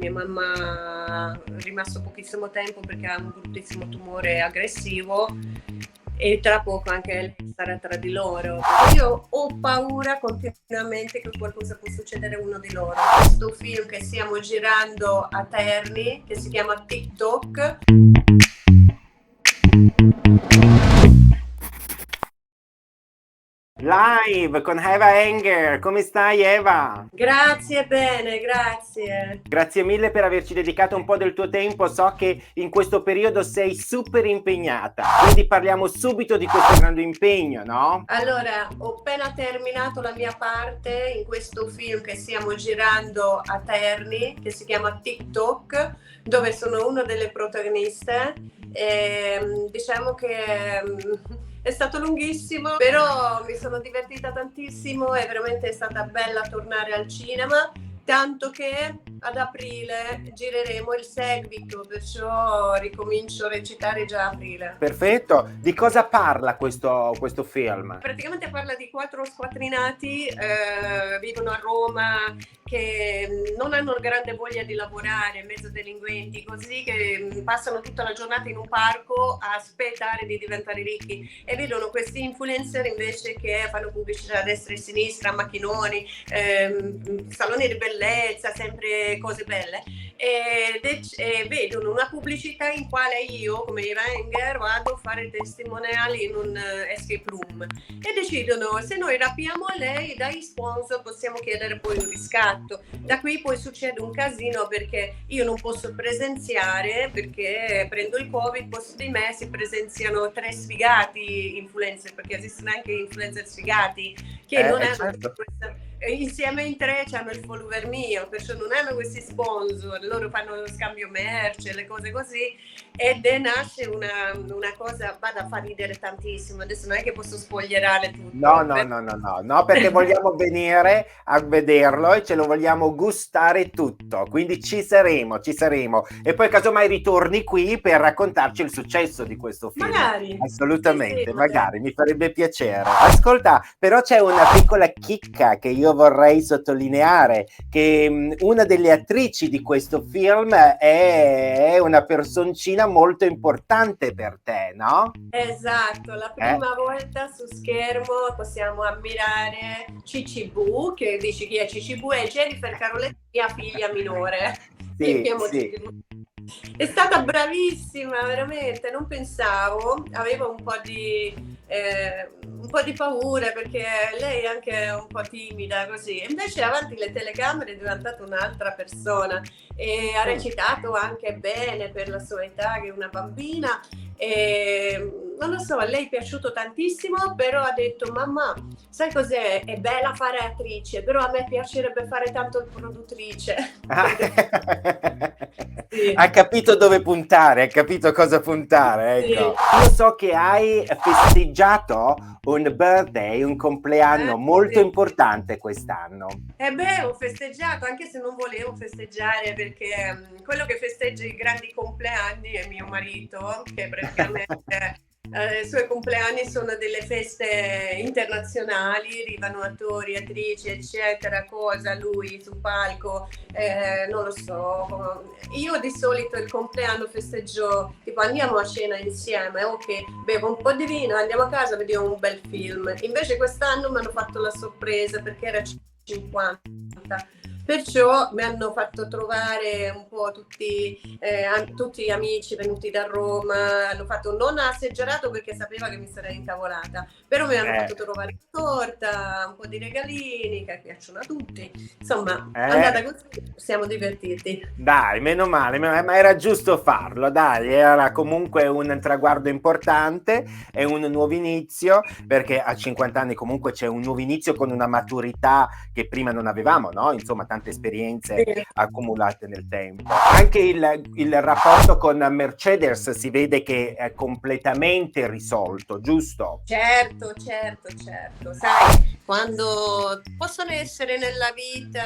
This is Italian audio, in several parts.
Mia mamma è rimasto pochissimo tempo perché ha un bruttissimo tumore aggressivo e tra poco anche lei sarà tra di loro. Io ho paura continuamente che qualcosa può succedere a uno di loro. Questo film che stiamo girando a Terni, che si chiama TikTok. Live con Eva Enger, come stai Eva? Grazie, bene, grazie. Grazie mille per averci dedicato un po' del tuo tempo, so che in questo periodo sei super impegnata, quindi parliamo subito di questo grande impegno, no? Allora, ho appena terminato la mia parte in questo film che stiamo girando a Terni, che si chiama TikTok, dove sono una delle protagoniste. Diciamo che è stato lunghissimo, però mi sono divertita tantissimo, è veramente stata bella tornare al cinema, tanto che ad aprile gireremo il seguito, perciò ricomincio a recitare già a aprile. Perfetto, di cosa parla questo film? Praticamente parla di 4 squattrinati, vivono a Roma, che non hanno grande voglia di lavorare, mezzo delinquenti, così che passano tutta la giornata in un parco a aspettare di diventare ricchi e vedono questi influencer invece che fanno pubblicità a destra e a sinistra, macchinoni, saloni di bellezza, sempre cose belle e vedono una pubblicità in quale io come Eva Enger vado a fare testimoniali in un escape room e decidono se noi rapiamo lei dai sponsor possiamo chiedere poi un riscatto. Da qui poi succede un casino perché io non posso presenziare perché prendo il Covid, posto di me si presenziano 3 sfigati influencer, perché esistono anche influencer sfigati che non hanno certo. questa, insieme in 3 hanno il follower mio, perciò non hanno questi sponsor, loro fanno lo scambio merce, le cose così ed nasce una cosa, vada a far ridere tantissimo. Adesso non è che posso spoilerare tutto. No, perché vogliamo venire a vederlo e ce lo vogliamo gustare tutto, quindi ci saremo e poi casomai ritorni qui per raccontarci il successo di questo film. Magari. Assolutamente, Sì, magari, mi farebbe piacere. Ascolta, però c'è una piccola chicca che io vorrei sottolineare, che una delle attrici di questo film è una personcina molto importante per te, no? Esatto, la prima volta su schermo possiamo ammirare Cici Bu, che dici chi è Cici Bu? È Jennifer Caroletti, mia figlia minore. Sì, sì. È stata bravissima, veramente, non pensavo, avevo un po' di paura perché lei è anche un po' timida così, invece avanti le telecamere è diventata un'altra persona e ha recitato anche bene per la sua età che è una bambina e non lo so, a lei è piaciuto tantissimo, però ha detto mamma, sai cos'è? È bella fare attrice, però a me piacerebbe fare tanto produttrice. Sì. Ha capito dove puntare, ha capito cosa puntare, ecco. Sì. Io so che hai festeggiato un birthday, un compleanno molto importante quest'anno. Ho festeggiato, anche se non volevo festeggiare, perché quello che festeggia i grandi compleanni è mio marito, che praticamente i suoi compleanni sono delle feste internazionali, arrivano attori, attrici, eccetera, cosa, lui sul palco, non lo so. Io di solito il compleanno festeggio, tipo andiamo a cena insieme, ok, bevo un po' di vino, andiamo a casa, vediamo un bel film. Invece quest'anno mi hanno fatto la sorpresa perché era 50. Perciò mi hanno fatto trovare un po' tutti gli amici venuti da Roma, hanno fatto non assaggiato perché sapeva che mi sarei incavolata, però mi hanno fatto trovare torta, un po' di regalini che piacciono a tutti, insomma è andata così, siamo divertiti. Dai, meno male, ma era giusto farlo, dai, era comunque un traguardo importante, è un nuovo inizio, perché a 50 anni comunque c'è un nuovo inizio con una maturità che prima non avevamo, no? Insomma, tante esperienze accumulate nel tempo. Anche il rapporto con Mercedes si vede che è completamente risolto, giusto? Certo, sai, quando possono essere nella vita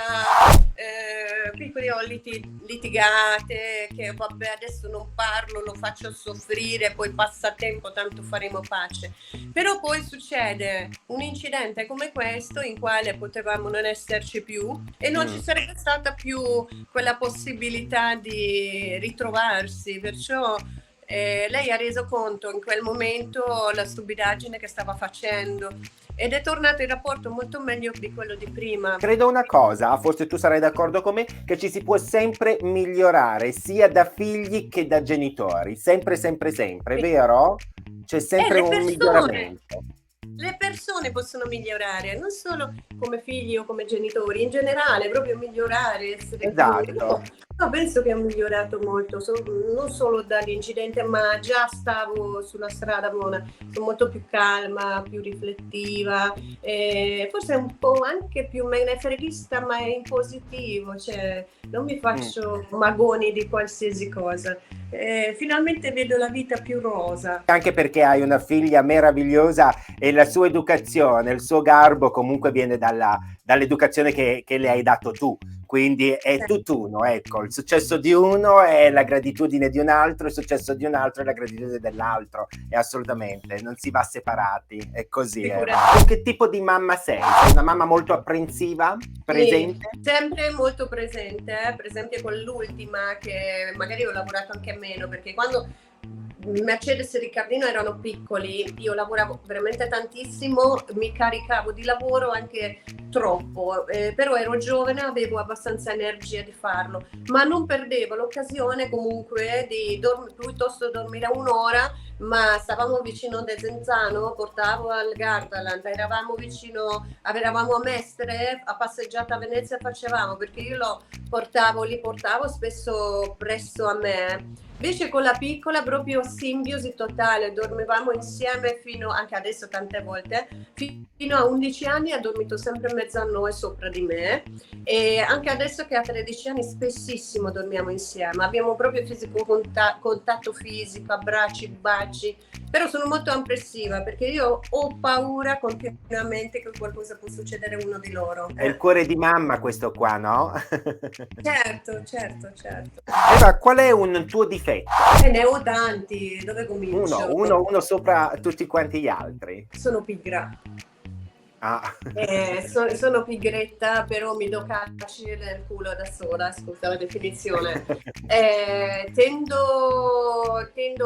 piccoli ho litigate, che vabbè adesso non parlo, lo faccio soffrire, poi passa tempo, tanto faremo pace. Però poi succede un incidente come questo in quale potevamo non esserci più e non ci sarebbe stata più quella possibilità di ritrovarsi, perciò lei ha reso conto in quel momento la stupidaggine che stava facendo ed è tornato il rapporto molto meglio di quello di prima. Credo una cosa, forse tu sarai d'accordo con me, che ci si può sempre migliorare, sia da figli che da genitori, sempre, sempre, sempre, vero? C'è sempre un miglioramento. Le persone possono migliorare, non solo come figli o come genitori, in generale, proprio migliorare, essere esatto. Io penso che ho migliorato molto, non solo dall'incidente, ma già stavo sulla strada buona, sono molto più calma, più riflettiva, forse un po' anche più menefreghista, ma in positivo, cioè non mi faccio magoni di qualsiasi cosa. Finalmente vedo la vita più rosa. Anche perché hai una figlia meravigliosa e la sua educazione, il suo garbo comunque viene dall'educazione che le hai dato tu. Quindi è tutt'uno, ecco, il successo di uno è la gratitudine di un altro, il successo di un altro è la gratitudine dell'altro, e assolutamente, non si va separati, è così. Tu che tipo di mamma sei? Sei una mamma molto apprensiva, presente? Sì, sempre molto presente, per esempio con l'ultima che magari ho lavorato anche meno, perché quando Mercedes e Riccardino erano piccoli, io lavoravo veramente tantissimo, mi caricavo di lavoro anche troppo, però ero giovane, avevo abbastanza energia di farlo, ma non perdevo l'occasione comunque di piuttosto dormire un'ora, ma stavamo vicino a Desenzano, portavo al Gardaland, eravamo a Mestre, a passeggiata a Venezia facevamo, perché io li portavo spesso presso a me. Invece con la piccola proprio simbiosi totale, dormivamo insieme anche adesso tante volte, fino a 11 anni ha dormito sempre in mezzo a noi, sopra di me, e anche adesso che ha 13 anni spessissimo dormiamo insieme, abbiamo proprio contatto fisico, abbracci, baci, però sono molto impressiva perché io ho paura continuamente che qualcosa può succedere a uno di loro. È il cuore di mamma questo qua, no? Certo. Eva, qual è un tuo difetto? Ne ho tanti, dove comincio? Uno sopra tutti quanti gli altri. Sono pigra. Ah. Sono pigretta, però mi do calci nel culo da sola, scusa la definizione. Tendo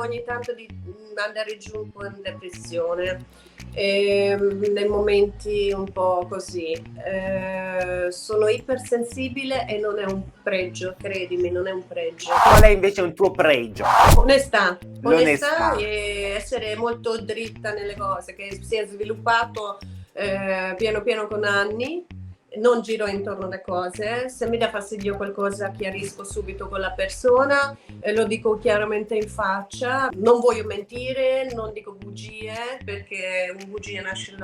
ogni tanto di andare giù un po' in depressione, nei momenti un po' così. Sono ipersensibile e non è un pregio, credimi, non è un pregio. Qual è invece un tuo pregio? Onestà e essere molto dritta nelle cose, che si è sviluppato piano piano con anni, non giro intorno alle cose, se mi dà fastidio qualcosa chiarisco subito con la persona, lo dico chiaramente in faccia, non voglio mentire, non dico bugie, perché un bugia nasce un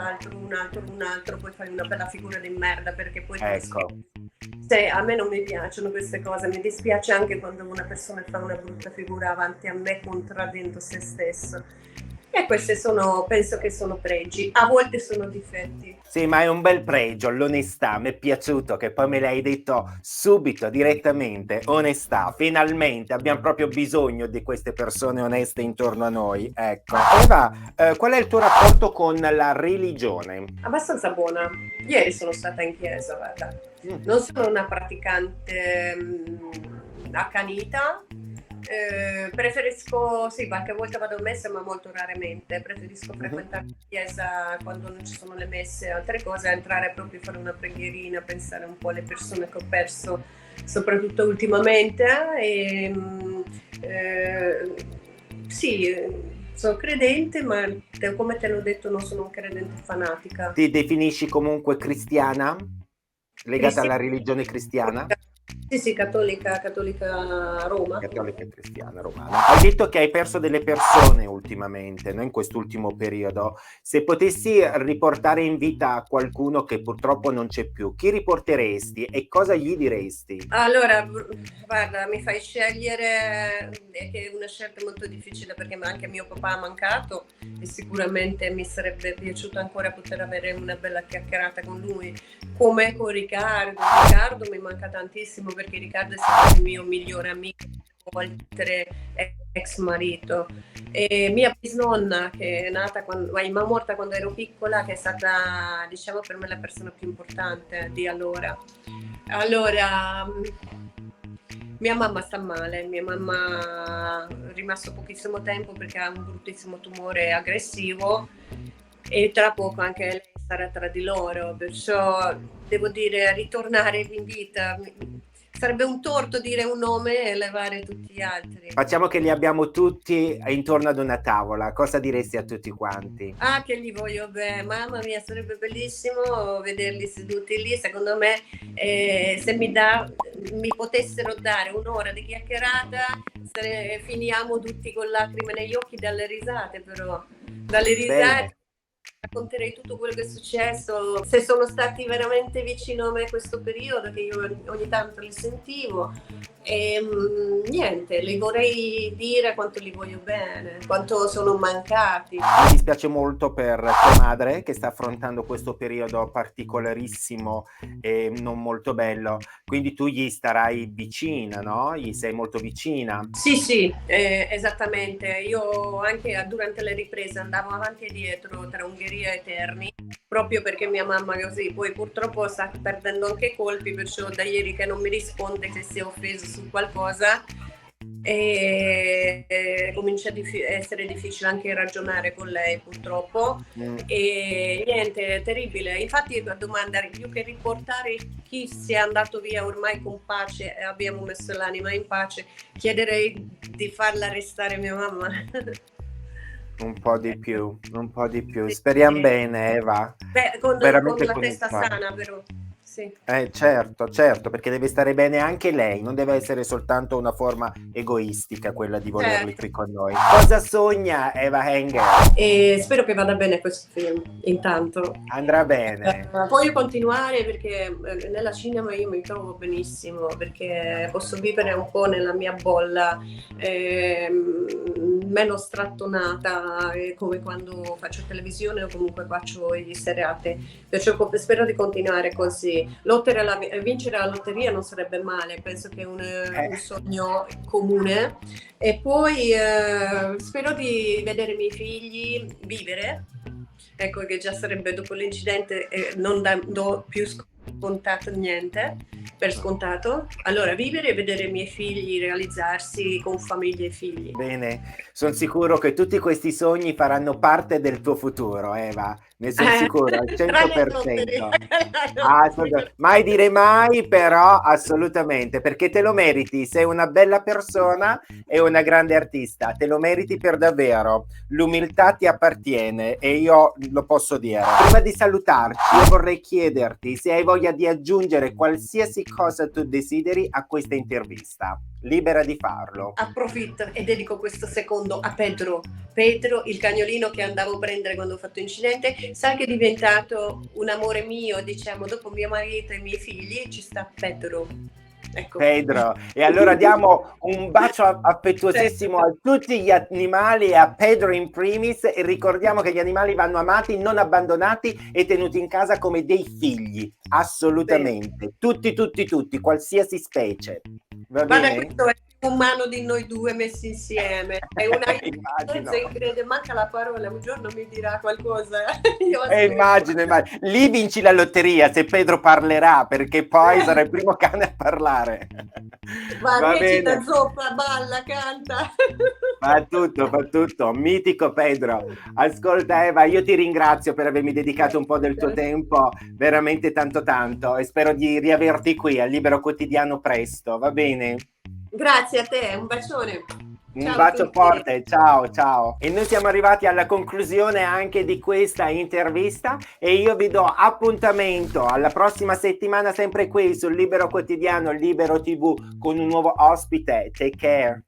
altro, poi fai una bella figura di merda, perché poi a me non mi piacciono queste cose, mi dispiace anche quando una persona fa una brutta figura avanti a me contraddendo se stesso. E questi penso che sono pregi, a volte sono difetti. Sì, ma è un bel pregio, l'onestà, mi è piaciuto che poi me l'hai detto subito, direttamente, onestà, finalmente abbiamo proprio bisogno di queste persone oneste intorno a noi, ecco. Eva, qual è il tuo rapporto con la religione? Abbastanza buona, ieri sono stata in chiesa, guarda, non sono una praticante accanita. Preferisco, sì, qualche volta vado a messa, ma molto raramente. Preferisco frequentare la chiesa quando non ci sono le messe, altre cose, entrare proprio a fare una preghierina, pensare un po' alle persone che ho perso, soprattutto ultimamente. Sì, sono credente, ma come te l'ho detto, non sono un credente fanatica. Ti definisci comunque cristiana? Legata alla religione cristiana? Sì, cattolica Roma. Cattolica e cristiana romana. Hai detto che hai perso delle persone ultimamente, no? In quest'ultimo periodo. Se potessi riportare in vita qualcuno che purtroppo non c'è più, chi riporteresti e cosa gli diresti? Allora, guarda, mi fai scegliere, che è una scelta molto difficile perché anche mio papà ha mancato e sicuramente mi sarebbe piaciuto ancora poter avere una bella chiacchierata con lui, come con Riccardo. Riccardo mi manca tantissimo perché Riccardo è stato il mio migliore amico, oltre ex marito. E mia bisnonna, che è morta quando ero piccola, che è stata, diciamo, per me la persona più importante di allora. Allora, mia mamma sta male, mia mamma è rimasto pochissimo tempo perché ha un bruttissimo tumore aggressivo e tra poco anche lei sarà tra di loro, perciò devo dire ritornare in vita. Sarebbe un torto dire un nome e levare tutti gli altri. Facciamo che li abbiamo tutti intorno ad una tavola. Cosa diresti a tutti quanti? Ah, che li voglio bene, mamma mia, sarebbe bellissimo vederli seduti lì. Secondo me, se mi potessero dare un'ora di chiacchierata, finiamo tutti con lacrime negli occhi dalle risate, però dalle risate. Bene. Racconterei tutto quello che è successo, se sono stati veramente vicino a me questo periodo, che io ogni tanto li sentivo e niente, li vorrei dire quanto li voglio bene, quanto sono mancati. Mi dispiace molto per tua madre che sta affrontando questo periodo particolarissimo e non molto bello, quindi tu gli starai vicina, no? Gli sei molto vicina. Sì, esattamente. Io anche durante le riprese andavo avanti e dietro tra Ungheria e Terni, proprio perché mia mamma così, poi purtroppo sta perdendo anche colpi, perciò da ieri che non mi risponde, che si è offeso su qualcosa e comincia a essere difficile anche ragionare con lei purtroppo. E niente, terribile. Infatti la domanda più che riportare chi sia andato via ormai con pace e abbiamo messo l'anima in pace, chiederei di farla restare mia mamma. Un po' di più, un po' di più. Speriamo bene, Eva. Beh, con Veramente la con il testa cuore. sana, però. Sì. Certo, perché deve stare bene anche lei, non deve essere soltanto una forma egoistica quella di volerli Certo. qui con noi. Cosa sogna Eva Enger? E spero che vada bene questo film, intanto. Andrà bene. Voglio continuare perché nella cinema io mi trovo benissimo, perché posso vivere un po' nella mia bolla, meno strattonata, come quando faccio televisione o comunque faccio le serate. Perciò spero di continuare così. Vincere la lotteria non sarebbe male, penso che è un sogno comune. E poi spero di vedere i miei figli vivere, ecco, che già sarebbe dopo l'incidente, non do più scontato niente, per scontato. Allora, vivere e vedere i miei figli realizzarsi con famiglia e figli. Bene, sono sicuro che tutti questi sogni faranno parte del tuo futuro, Eva. Ne sono sicuro al 100%. Mai dire mai, però assolutamente, perché te lo meriti, sei una bella persona e una grande artista, te lo meriti per davvero, l'umiltà ti appartiene e io lo posso dire. Prima di salutarci, io vorrei chiederti se hai voglia di aggiungere qualsiasi cosa tu desideri a questa intervista. Libera di farlo. Approfitto e dedico questo secondo a Pedro, il cagnolino che andavo a prendere quando ho fatto incidente. Sai che è diventato un amore mio, diciamo, dopo mio marito e i miei figli, ci sta Pedro. Ecco. Pedro, e allora diamo un bacio affettuosissimo a tutti gli animali e a Pedro in primis, e ricordiamo che gli animali vanno amati, non abbandonati e tenuti in casa come dei figli, assolutamente, tutti, qualsiasi specie. Va bene? Questo è più umano di noi due messi insieme, è una incredibile, manca la parola, un giorno mi dirà qualcosa. Immagino, lì vinci la lotteria se Pedro parlerà, perché poi sarà il primo cane a parlare. Va recita, zoppa, balla, canta. Fa tutto, mitico Pedro. Ascolta Eva, io ti ringrazio per avermi dedicato un po' del tuo tempo, veramente tanto, e spero di riaverti qui al Libero Quotidiano presto, va bene? Grazie a te, un bacione. Un bacio forte, ciao. E noi siamo arrivati alla conclusione anche di questa intervista e io vi do appuntamento alla prossima settimana sempre qui sul Libero Quotidiano, Libero TV, con un nuovo ospite. Take care.